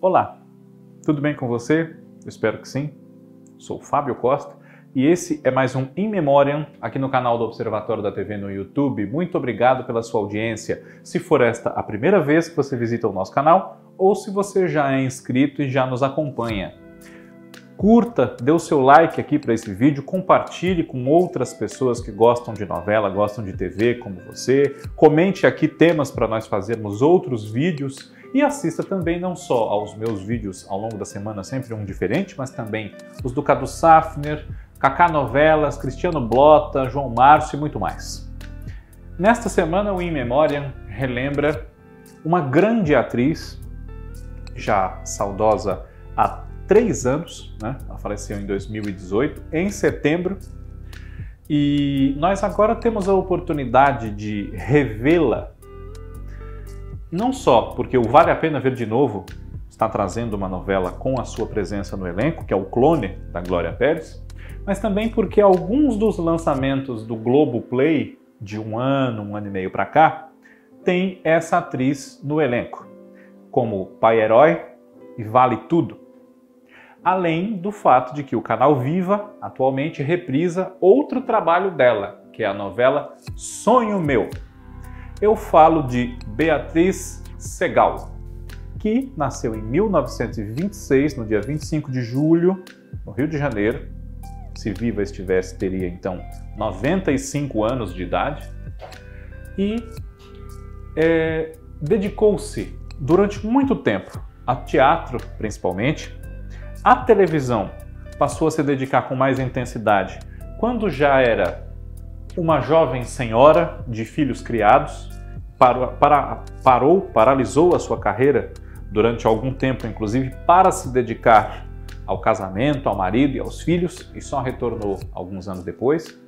Olá, tudo bem com você? Eu espero que sim. Sou Fábio Costa e esse é mais um In Memoriam aqui no canal do Observatório da TV no YouTube. Muito obrigado pela sua audiência. Se for esta a primeira vez que você visita o nosso canal ou se você já é inscrito e já nos acompanha. Curta, dê o seu like aqui para esse vídeo, compartilhe com outras pessoas que gostam de novela, gostam de TV como você. Comente aqui temas para nós fazermos outros vídeos e assista também não só aos meus vídeos ao longo da semana, sempre um diferente, mas também os do Cadu Safner, Kaká Novelas, Cristiano Blota, João Márcio e muito mais. Nesta semana o In Memoriam relembra uma grande atriz, já saudosa há 3 anos, né? Ela faleceu em 2018, em setembro, e nós agora temos a oportunidade de revê-la, não só porque o Vale a Pena Ver de Novo está trazendo uma novela com a sua presença no elenco, que é o clone da Glória Pérez, mas também porque alguns dos lançamentos do Globoplay de um ano e meio para cá, tem essa atriz no elenco, como Pai Herói e Vale Tudo. Além do fato de que o canal Viva atualmente reprisa outro trabalho dela, que é a novela Sonho Meu. Eu falo de Beatriz Segal, que nasceu em 1926, no dia 25 de julho, no Rio de Janeiro. Se viva estivesse, teria então 95 anos de idade. E dedicou-se durante muito tempo a teatro, principalmente. A televisão passou a se dedicar com mais intensidade quando já era uma jovem senhora de filhos criados, paralisou a sua carreira durante algum tempo, inclusive, para se dedicar ao casamento, ao marido e aos filhos, e só retornou alguns anos depois.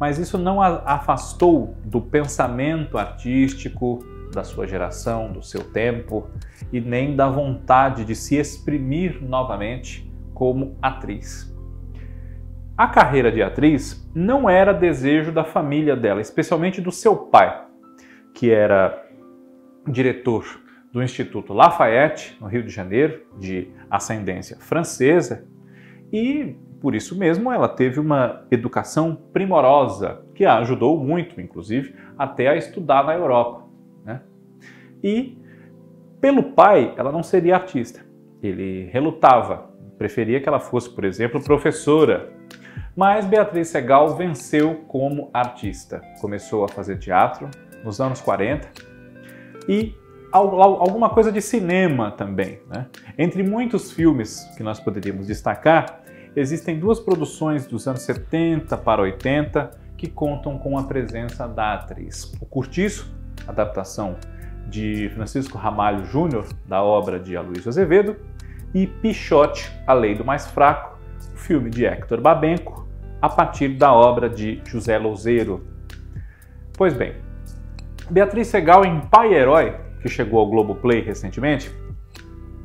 Mas isso não a afastou do pensamento artístico da sua geração, do seu tempo, e nem da vontade de se exprimir novamente como atriz. A carreira de atriz não era desejo da família dela, especialmente do seu pai, que era diretor do Instituto Lafayette, no Rio de Janeiro, de ascendência francesa, e por isso mesmo ela teve uma educação primorosa, que a ajudou muito, inclusive, até a estudar na Europa, né? E pelo pai, ela não seria artista. Ele relutava, preferia que ela fosse, por exemplo, professora. Mas Beatriz Segal venceu como artista. Começou a fazer teatro nos anos 40 e alguma coisa de cinema também, né? Entre muitos filmes que nós poderíamos destacar, existem 2 produções dos anos 70 para 80 que contam com a presença da atriz. O Cortiço, adaptação de Francisco Ramalho Júnior, da obra de Aloysio Azevedo, e Pichote, A Lei do Mais Fraco, filme de Hector Babenco, a partir da obra de José Louzeiro. Pois bem, Beatriz Segal em Pai Herói, que chegou ao Globoplay recentemente,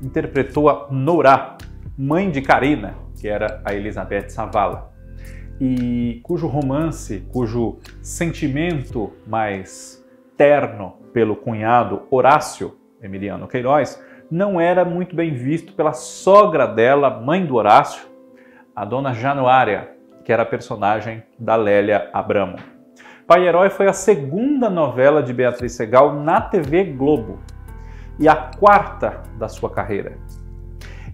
interpretou a Norá, mãe de Karina, que era a Elizabeth Savala, e cujo romance, cujo sentimento mais terno pelo cunhado Horácio Emiliano Queiroz, não era muito bem visto pela sogra dela, mãe do Horácio, a dona Januária, que era a personagem da Lélia Abramo. Pai Herói foi a segunda novela de Beatriz Segal na TV Globo e a 4ª da sua carreira.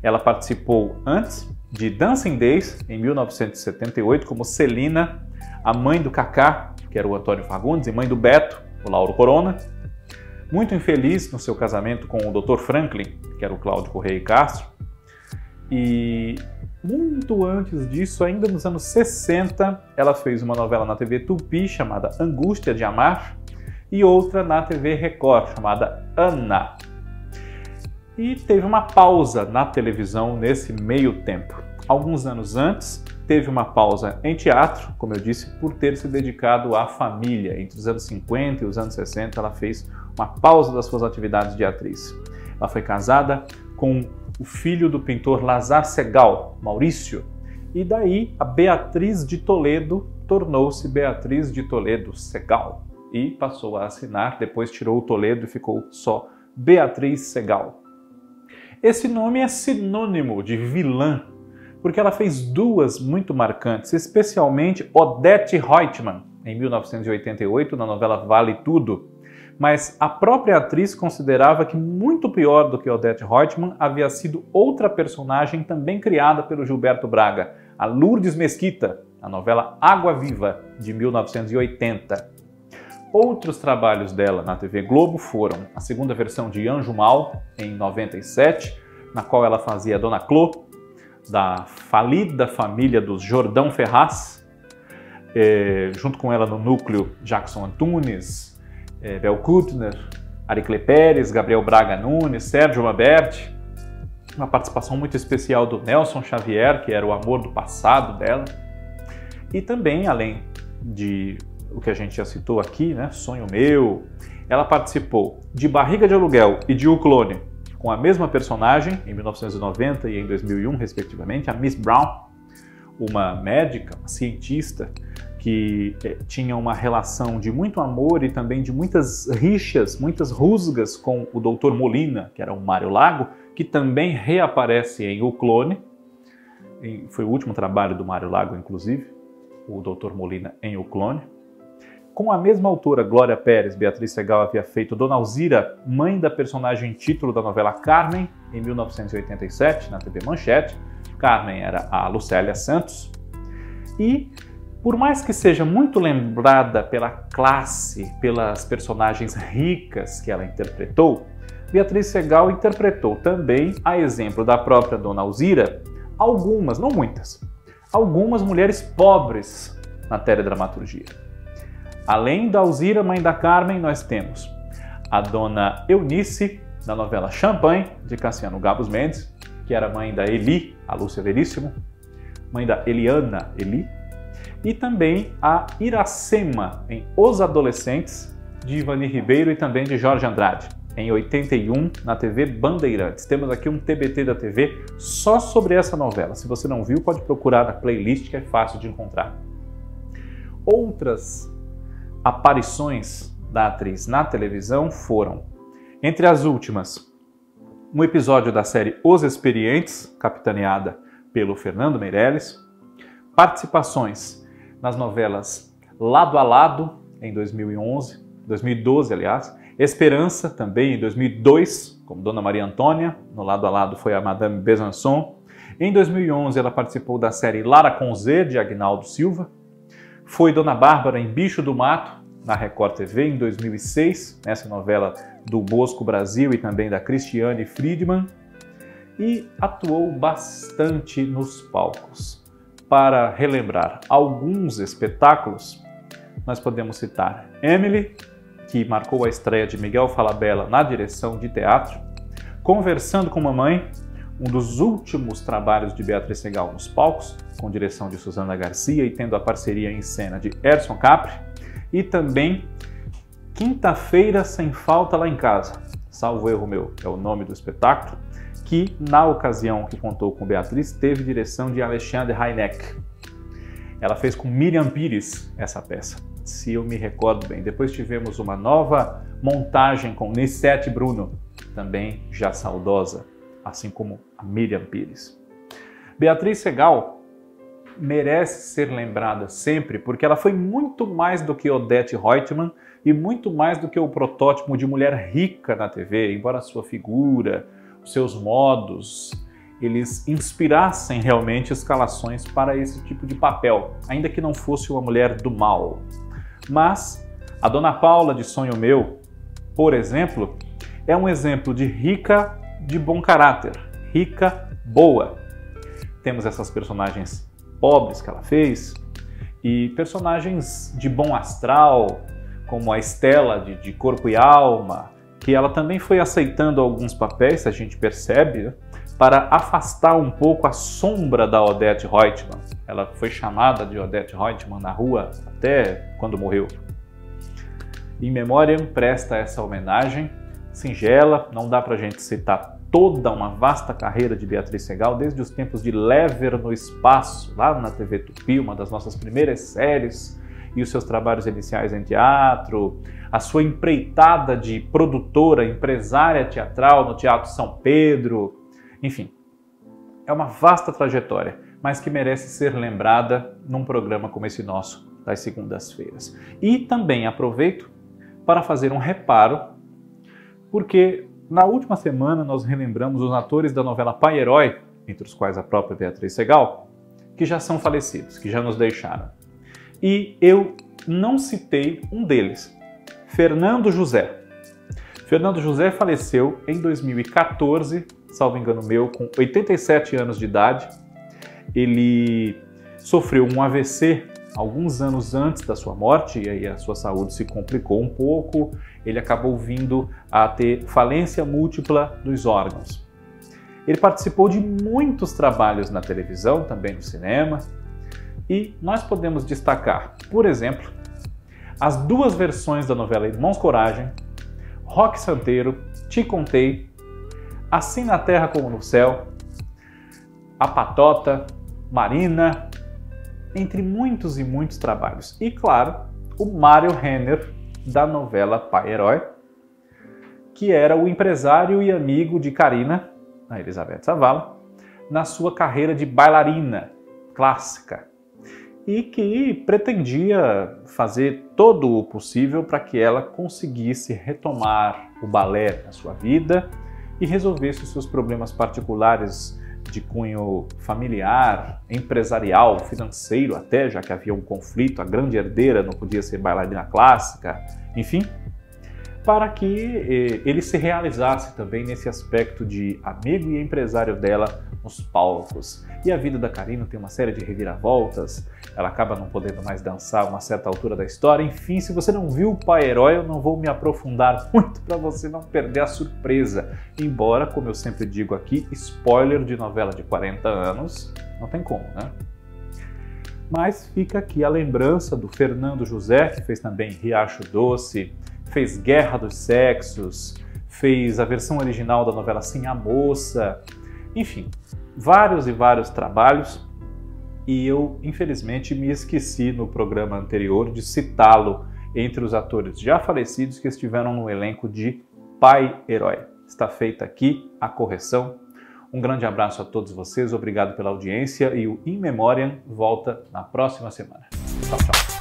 Ela participou antes de Dancing Days, em 1978, como Celina, a mãe do Kaká, que era o Antônio Fagundes, e mãe do Beto, o Lauro Corona. Muito infeliz no seu casamento com o Dr. Franklin, que era o Cláudio Correia Castro. E muito antes disso, ainda nos anos 60, ela fez uma novela na TV Tupi chamada Angústia de Amar e outra na TV Record chamada Ana. E teve uma pausa na televisão nesse meio tempo. Alguns anos antes, teve uma pausa em teatro, como eu disse, por ter se dedicado à família. Entre os anos 50 e os anos 60, ela fez uma pausa das suas atividades de atriz. Ela foi casada com o filho do pintor Lazar Segal, Maurício, e daí a Beatriz de Toledo tornou-se Beatriz de Toledo Segal e passou a assinar, depois tirou o Toledo e ficou só Beatriz Segal. Esse nome é sinônimo de vilã, porque ela fez duas muito marcantes, especialmente Odete Roitman, em 1988, na novela Vale Tudo. Mas a própria atriz considerava que muito pior do que Odete Roitman havia sido outra personagem também criada pelo Gilberto Braga, a Lourdes Mesquita, na novela Água Viva, de 1980. Outros trabalhos dela na TV Globo foram a segunda versão de Anjo Mal, em 97, na qual ela fazia a Dona Clô, da falida família dos Jordão Ferraz, junto com ela no núcleo Jackson Antunes, Bel Kuttner, Aricle Pérez, Gabriel Braga Nunes, Sérgio Maberti, uma participação muito especial do Nelson Xavier, que era o amor do passado dela, e também, além de o que a gente já citou aqui, né, Sonho Meu, ela participou de Barriga de Aluguel e de O Clone, com a mesma personagem, em 1990 e em 2001, respectivamente, a Miss Brown, uma médica, uma cientista, que tinha uma relação de muito amor e também de muitas rixas, muitas rusgas com o Dr. Molina, que era o Mário Lago, que também reaparece em O Clone. Foi o último trabalho do Mário Lago, inclusive, o Dr. Molina em O Clone. Com a mesma autora, Glória Pérez, Beatriz Segal havia feito Dona Alzira, mãe da personagem título da novela Carmen, em 1987, na TV Manchete. Carmen era a Lucélia Santos. E, por mais que seja muito lembrada pela classe, pelas personagens ricas que ela interpretou, Beatriz Segal interpretou também, a exemplo da própria Dona Alzira, algumas, não muitas, algumas mulheres pobres na teledramaturgia. Além da Alzira, mãe da Carmen, nós temos a Dona Eunice, da novela Champanhe, de Cassiano Gabos Mendes, que era mãe da Eli, a Lúcia Veríssimo, mãe da Eliana Eli, e também a Iracema, em Os Adolescentes, de Ivani Ribeiro e também de Jorge Andrade, em 81, na TV Bandeirantes. Temos aqui um TBT da TV só sobre essa novela. Se você não viu, pode procurar na playlist, que é fácil de encontrar. Outras aparições da atriz na televisão foram, entre as últimas, um episódio da série Os Experientes, capitaneada pelo Fernando Meirelles, participações nas novelas Lado a Lado, em 2012, aliás, Esperança, também em 2002, como Dona Maria Antônia, no Lado a Lado foi a Madame Besançon. Em 2011 ela participou da série Lara com Z, de Agnaldo Silva. Foi Dona Bárbara em Bicho do Mato, na Record TV, em 2006, nessa novela do Bosco Brasil e também da Cristiane Friedman. E atuou bastante nos palcos. Para relembrar alguns espetáculos, nós podemos citar Emily, que marcou a estreia de Miguel Falabella na direção de teatro, Conversando com Mamãe, um dos últimos trabalhos de Beatriz Segal nos palcos, com direção de Suzana Garcia e tendo a parceria em cena de Erson Capri, e também Quinta-feira Sem Falta Lá em Casa, salvo erro meu, é o nome do espetáculo, que, na ocasião que contou com Beatriz, teve direção de Alexandre Heineck. Ela fez com Miriam Pires essa peça, se eu me recordo bem. Depois tivemos uma nova montagem com Nissete Bruno, também já saudosa, assim como a Miriam Pires. Beatriz Segal merece ser lembrada sempre porque ela foi muito mais do que Odete Roitman e muito mais do que o protótipo de mulher rica na TV, embora a sua figura, os seus modos, eles inspirassem realmente escalações para esse tipo de papel, ainda que não fosse uma mulher do mal. Mas a Dona Paula de Sonho Meu, por exemplo, é um exemplo de rica de bom caráter, rica boa. Temos essas personagens pobres que ela fez e personagens de bom astral, como a Estela de Corpo e Alma, que ela também foi aceitando alguns papéis, a gente percebe, né, para afastar um pouco a sombra da Odete Roitman. Ela foi chamada de Odete Roitman na rua até quando morreu. In Memoriam presta essa homenagem singela, não dá pra gente citar toda uma vasta carreira de Beatriz Segal, desde os tempos de Lever no Espaço, lá na TV Tupi, uma das nossas primeiras séries, e os seus trabalhos iniciais em teatro, a sua empreitada de produtora, empresária teatral no Teatro São Pedro, Enfim, é uma vasta trajetória, mas que merece ser lembrada num programa como esse nosso, das segundas-feiras. E também aproveito para fazer um reparo, porque na última semana nós relembramos os atores da novela Pai Herói, entre os quais a própria Beatriz Segal, que já são falecidos, que já nos deixaram. E eu não citei um deles, Fernando José. Fernando José faleceu em 2014, salvo engano meu, com 87 anos de idade. Ele sofreu um AVC alguns anos antes da sua morte, e aí a sua saúde se complicou um pouco, ele acabou vindo a ter falência múltipla dos órgãos. Ele participou de muitos trabalhos na televisão, também no cinema, e nós podemos destacar, por exemplo, as duas versões da novela Irmãos Coragem, Roque Santeiro, Te Contei, Assim na Terra como no Céu, A Patota, Marina, entre muitos e muitos trabalhos. E, claro, o Mário Renner, da novela Pai Herói, que era o empresário e amigo de Carina, a Elizabeth Savala, na sua carreira de bailarina clássica, e que pretendia fazer todo o possível para que ela conseguisse retomar o balé na sua vida e resolvesse os seus problemas particulares de cunho familiar, empresarial, financeiro até, já que havia um conflito, a grande herdeira não podia ser bailarina clássica, enfim, para que ele se realizasse também nesse aspecto de amigo e empresário dela nos palcos. E a vida da Carina tem uma série de reviravoltas, ela acaba não podendo mais dançar a uma certa altura da história. Enfim, se você não viu o Pai Herói, eu não vou me aprofundar muito para você não perder a surpresa. Embora, como eu sempre digo aqui, spoiler de novela de 40 anos, não tem como, né? Mas fica aqui a lembrança do Fernando José, que fez também Riacho Doce, fez Guerra dos Sexos, fez a versão original da novela Sim, a Moça, enfim, vários e vários trabalhos, e eu, infelizmente, me esqueci no programa anterior de citá-lo entre os atores já falecidos que estiveram no elenco de Pai Herói. Está feita aqui a correção. Um grande abraço a todos vocês, obrigado pela audiência, e o In Memoriam volta na próxima semana. Tchau, tchau.